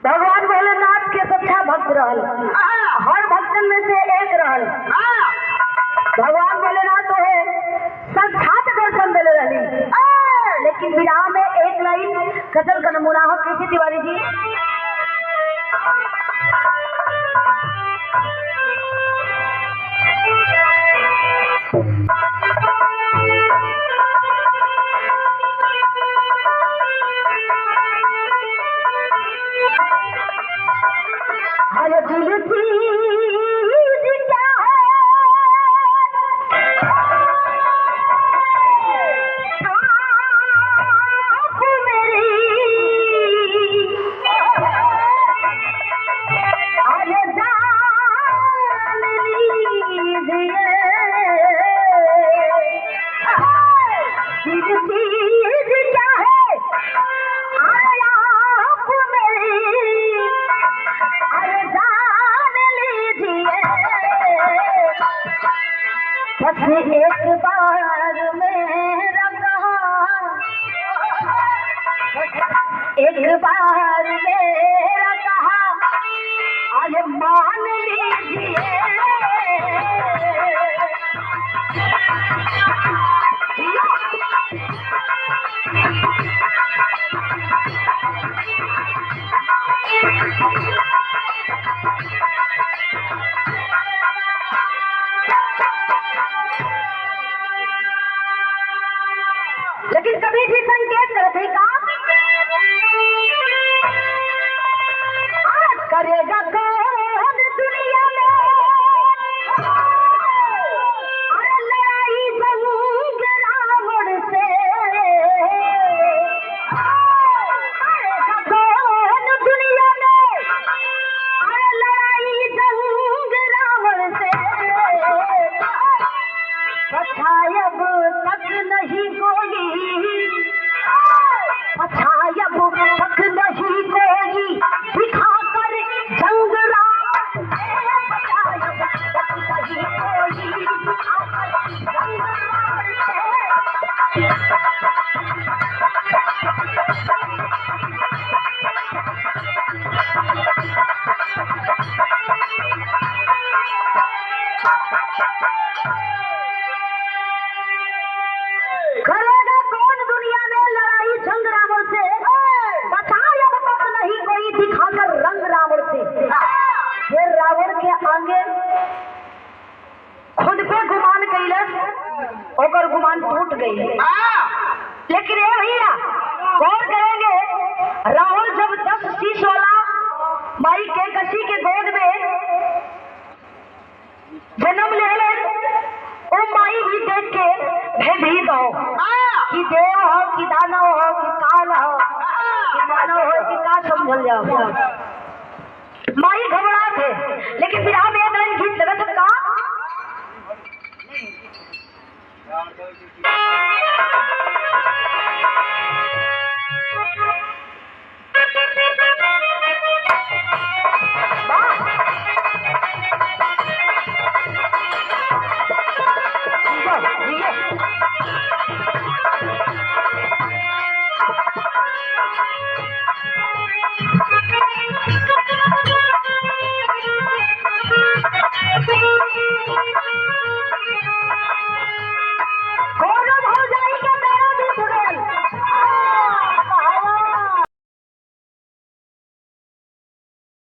भगवान भोलेनाथ के सच्चा भक्त रहल, हर भक्तन में से एक रहल। भगवान भोलेनाथ तो है साक्षात दर्शन दिले रही, लेकिन विराह में एक लाइन गजल का नमूना हो। कैसे तिवारी जी? हर दिल चीज क्या है आप मेरी, अरे जान लीजिए दिल चीज क्या है अरे आप मेरी, अरे जान लीजिए बस एक बार मेरा कहा, एक बार मेरा कहा अरे मान लीजिए। लेकिन कभी भी संकेत करते का आज करेगा कौन दुनिया में अरे लड़ाई जंग रावण से, करेगा कौन दुनिया में अरे लड़ाई जंग रावण से, पछायब तक नहीं कोई, पछायब तक नहीं कोई दिखाकर जंग रावण से, पछायब तक नहीं कोई दिखाकर जंग रावण से। करेगा कौन दुनिया में लड़ाई जंग रावण से, पछायब तक नहीं कोई दिखाकर रंग रावण से। फिर रावण के आगे खुद पे गुमान कैलस, ओकर गुमान टूट गई। लेकिन ये भैया गौर करेंगे, रावण जब 10 शीश वाला माई के कसी के गोद में जन्म ले ले, ओ माई भी देख के भयभीत हो कि देव हो कि दानव हो कि काल हो कि मानव हो कि का समझल जाओ। माई घबरा थे, लेकिन विराह में एक लाइन गीत लगा था का